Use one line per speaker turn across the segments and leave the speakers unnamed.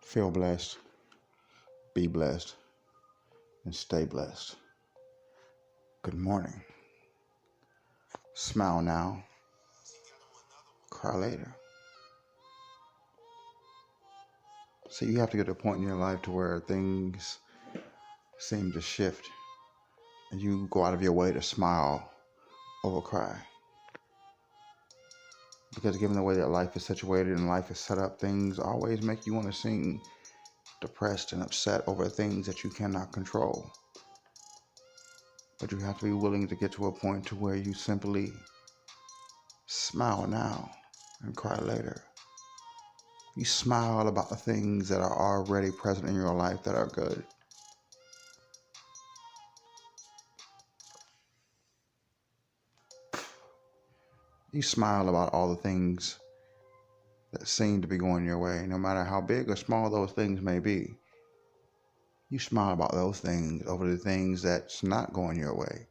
Feel blessed, be blessed, and stay blessed. Good morning. Smile now, cry later. So you have to get to a point in your life to where things seem to shift and you go out of your way to smile over cry. Because given the way that life is situated and life is set up, things always make you want to seem depressed and upset over things that you cannot control. But you have to be willing to get to a point to where you simply smile now and cry later. You smile about the things that are already present in your life that are good. You smile about all the things that seem to be going your way, no matter how big or small those things may be. You smile about those things over the things that's not going your way.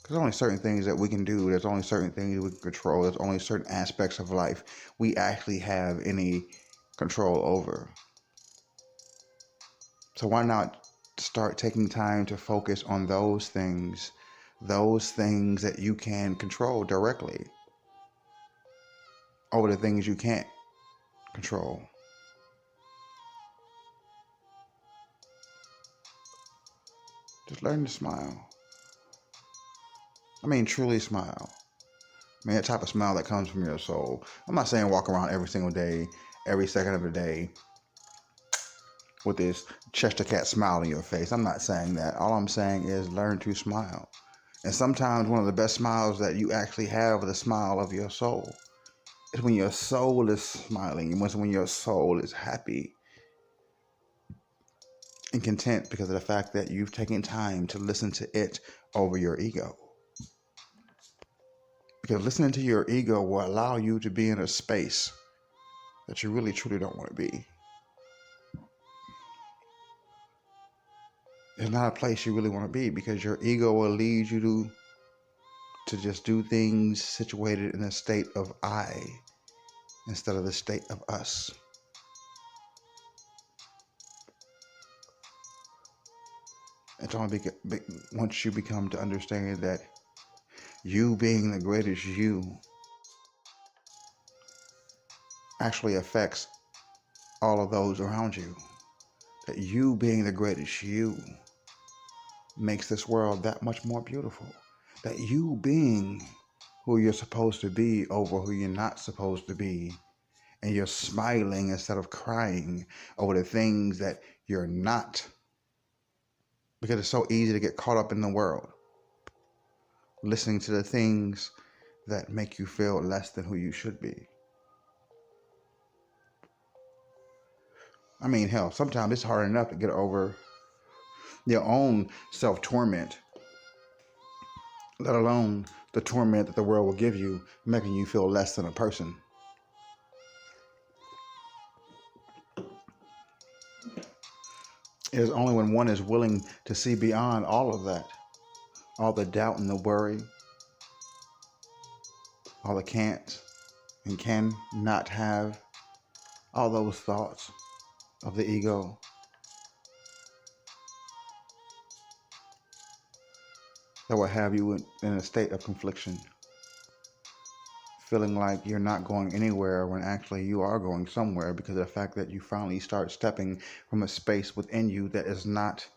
There's only certain things that we can do. There's only certain things we can control. There's only certain aspects of life we actually have any control over. So why not start taking time to focus on those things that you can control directly over the things you can't control. Just learn to smile. Truly smile. That type of smile that comes from your soul. I'm not saying walk around every single day, every second of the day with this Chester cat smile on your face. I'm not saying that. All I'm saying is learn to smile. And sometimes one of the best smiles that you actually have is the smile of your soul. It's when your soul is smiling. It's when your soul is happy and content because of the fact that you've taken time to listen to it over your ego. Because listening to your ego will allow you to be in a space that you really truly don't want to be. It's not a place you really want to be because your ego will lead you to just do things situated in a state of I instead of the state of us. It's only once you become to understand that you being the greatest you actually affects all of those around you. That you being the greatest you makes this world that much more beautiful. That you being who you're supposed to be over who you're not supposed to be. And you're smiling instead of crying over the things that you're not. Because it's so easy to get caught up in the world. Listening to the things that make you feel less than who you should be. Hell, sometimes it's hard enough to get over your own self-torment, let alone the torment that the world will give you, making you feel less than a person. It is only when one is willing to see beyond all of that, all the doubt and the worry, all the can't and can not have, all those thoughts of the ego, that will have you in a state of confliction, feeling like you're not going anywhere when actually you are going somewhere because of the fact that you finally start stepping from a space within you that is not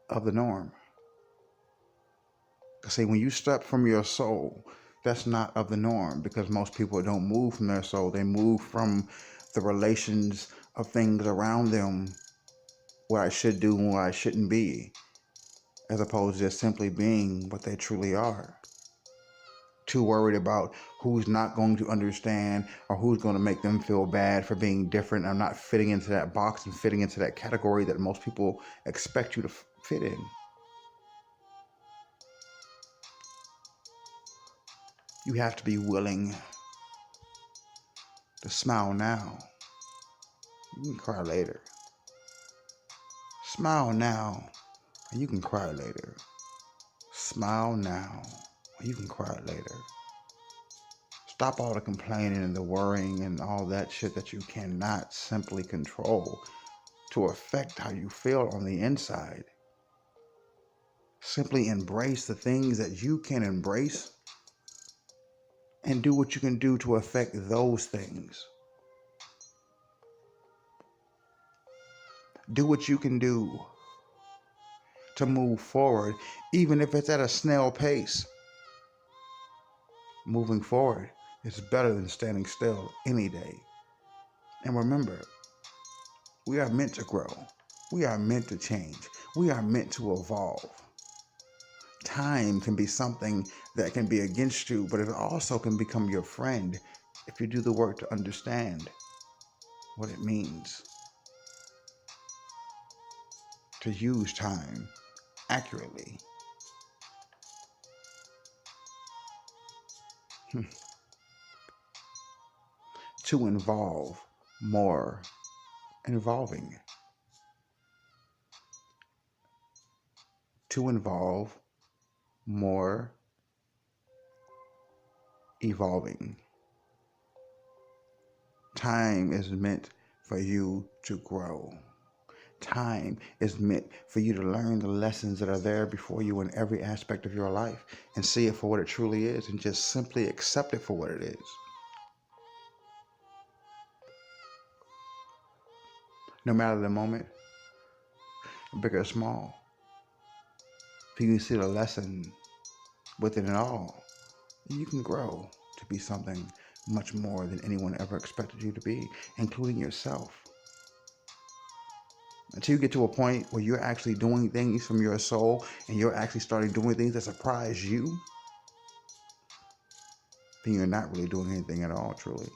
of the norm. See, when you step from your soul, that's not of the norm because most people don't move from their soul. They move from the relations of things around them, what I should do and what I shouldn't be, as opposed to just simply being what they truly are. Too worried about who's not going to understand or who's going to make them feel bad for being different or not fitting into that box and fitting into that category that most people expect you to fit in. You have to be willing to smile now. You can cry later. Smile now, and you can cry later. Smile now, and you can cry later. Stop all the complaining and the worrying and all that shit that you cannot simply control to affect how you feel on the inside. Simply embrace the things that you can embrace and do what you can do to affect those things. Do what you can do to move forward, even if it's at a snail pace. Moving forward is better than standing still any day. And remember, we are meant to grow. We are meant to change. We are meant to evolve. Time can be something that can be against you, but it also can become your friend if you do the work to understand what it means to use time accurately. To involve more involving. To involve more evolving. Time is meant for you to grow. Time is meant for you to learn the lessons that are there before you in every aspect of your life and see it for what it truly is and just simply accept it for what it is. No matter the moment, big or small, if you can see the lesson within it all, you can grow to be something much more than anyone ever expected you to be, including yourself. Until you get to a point where you're actually doing things from your soul and you're actually starting doing things that surprise you, then you're not really doing anything at all, truly.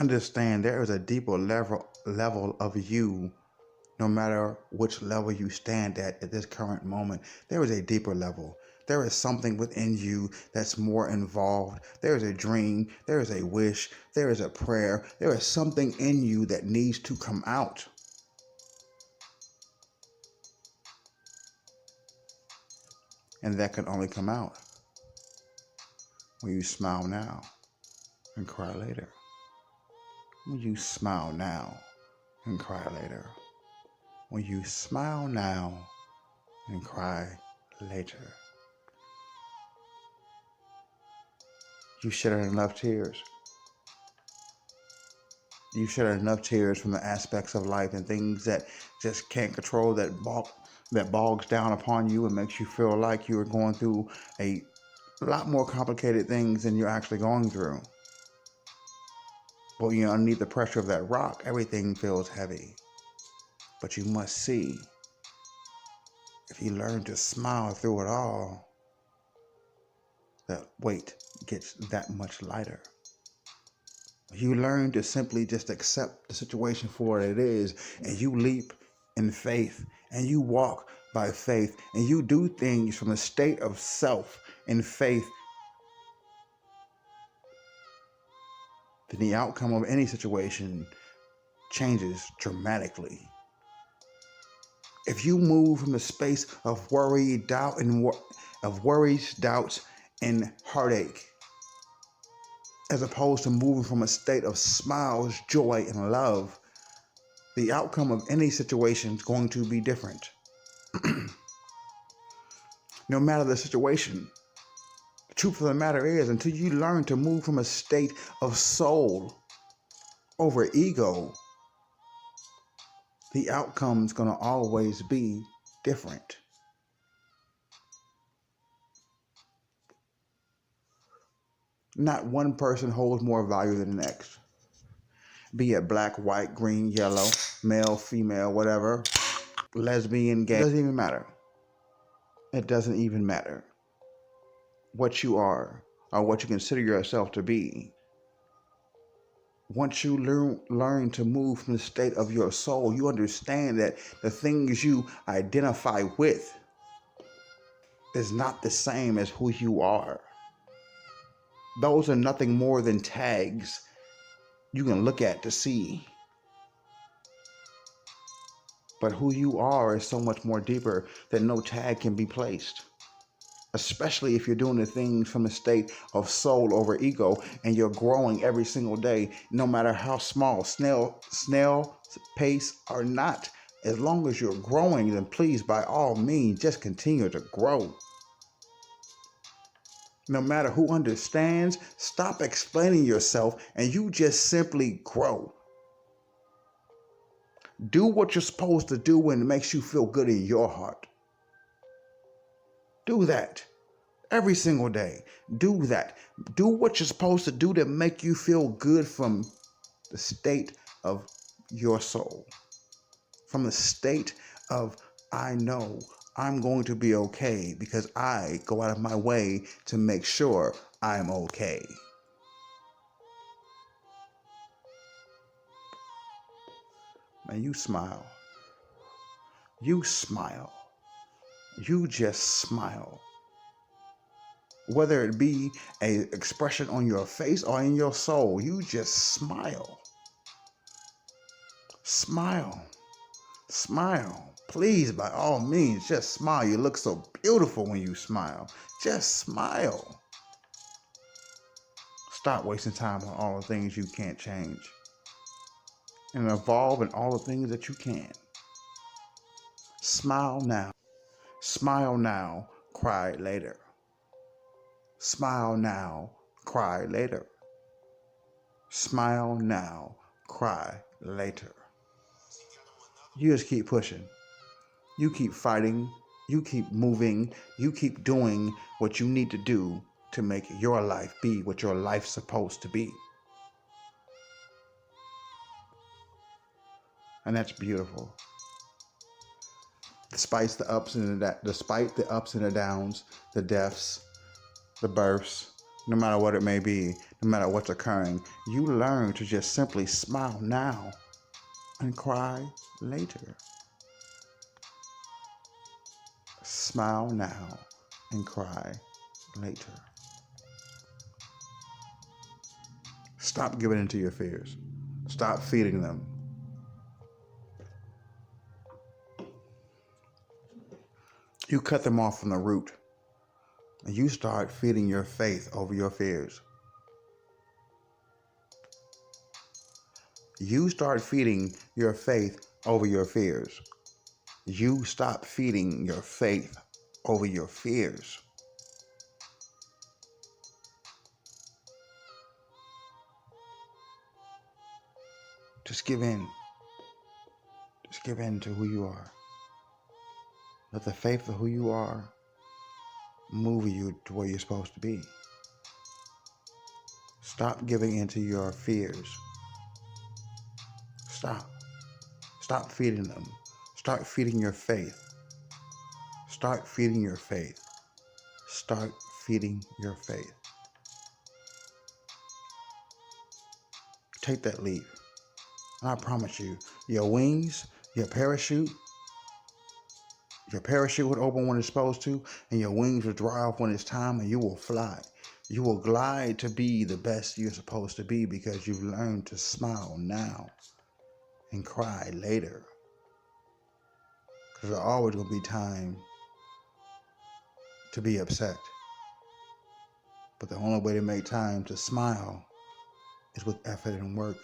Understand there is a deeper level of you, no matter which level you stand at this current moment. There is a deeper level. There is something within you that's more involved. There is a dream. There is a wish. There is a prayer. There is something in you that needs to come out. And that can only come out when you smile now and cry later. When you smile now and cry later. When you smile now and cry later. You shed enough tears. You shed enough tears from the aspects of life and things that just can't control, that bogs down upon you and makes you feel like you are going through a lot more complicated things than you're actually going through. But you know, underneath the pressure of that rock, everything feels heavy. But you must see, if you learn to smile through it all, that weight gets that much lighter. You learn to simply just accept the situation for what it is, and you leap in faith, and you walk by faith, and you do things from a state of self in faith, then the outcome of any situation changes dramatically. If you move from the space of worry, doubt, and worries, doubts, and heartache, as opposed to moving from a state of smiles, joy, and love, the outcome of any situation is going to be different. No matter the situation, the truth of the matter is, until you learn to move from a state of soul over ego, the outcome is going to always be different. Not one person holds more value than the next. Be it black, white, green, yellow, male, female, whatever, lesbian, gay, it doesn't even matter. It doesn't even matter what you are or what you consider yourself to be. Once you learn to move from the state of your soul, you understand that the things you identify with is not the same as who you are. Those are nothing more than tags you can look at to see. But who you are is so much more deeper that no tag can be placed. especially if you're doing the things from a state of soul over ego and you're growing every single day, no matter how small, snail pace or not. As long as you're growing, then please, by all means, just continue to grow. No matter who understands, stop explaining yourself and you just simply grow. Do what you're supposed to do when it makes you feel good in your heart. Do that every single day. Do that. Do what you're supposed to do to make you feel good from the state of your soul. From the state of, I know I'm going to be okay because I go out of my way to make sure I'm okay. Man, you smile. You smile. You just smile. Whether it be an expression on your face or in your soul, you just smile. Smile. Smile. Please, by all means, just smile. You look so beautiful when you smile. Just smile. Stop wasting time on all the things you can't change. And evolve in all the things that you can. Smile now. Smile now. Cry later. Smile now. Cry later. Smile now. Cry later. You just keep pushing. You keep fighting. You keep moving. You keep doing what you need to do to make your life be what your life's supposed to be. And that's beautiful. Despite the ups and the downs, the deaths, the births, no matter what it may be, no matter what's occurring, you learn to just simply smile now and cry later. Smile now and cry later. Stop giving in to your fears. Stop feeding them. You cut them off from the root. And you start feeding your faith over your fears. You start feeding your faith over your fears. You stop feeding your faith over your fears. Just give in. Just give in to who you are. Let the faith of who you are move you to where you're supposed to be. Stop giving in to your fears. Stop. Stop feeding them. Start feeding your faith. Start feeding your faith. Start feeding your faith. Take that leap. And I promise you, your wings, your parachute would open when it's supposed to, and your wings will dry off when it's time, and you will fly. You will glide to be the best you're supposed to be because you've learned to smile now and cry later. Because there's always going to be time to be upset. But the only way to make time to smile is with effort and work.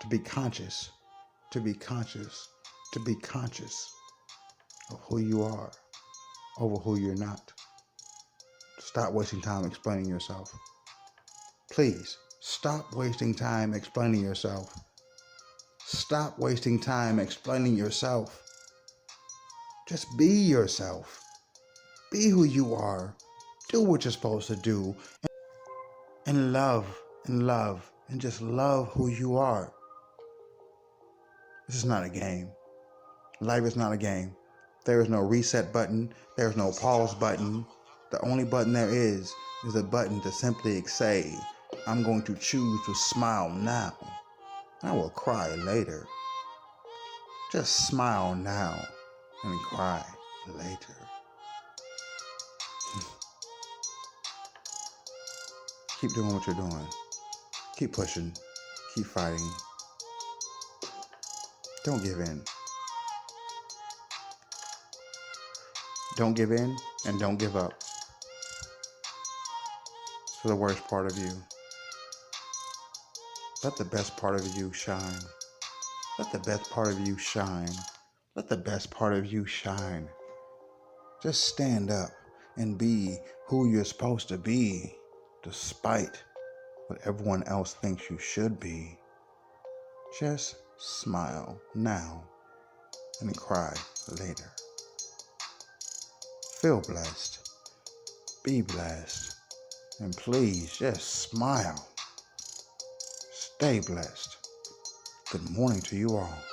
To be conscious, to be conscious, to be conscious of who you are over who you're not. Stop wasting time explaining yourself. Please, stop wasting time explaining yourself. Stop wasting time explaining yourself. Just be yourself. Be who you are. Do what you're supposed to do. And love, and just love who you are. This is not a game. Life is not a game. There is no reset button. There is no pause button. The only button there is a button to simply say, I'm going to choose to smile now. I will cry later. Just smile now and cry later. Keep doing what you're doing. Keep pushing. Keep fighting. Don't give in. Don't give in. And don't give up to the worst part of you. Let the best part of you shine. Let the best part of you shine. Let the best part of you shine. Just stand up and be who you're supposed to be, despite what everyone else thinks you should be. Just smile now and cry later. Feel blessed. Be blessed. And please just smile. Stay blessed. Good morning to you all.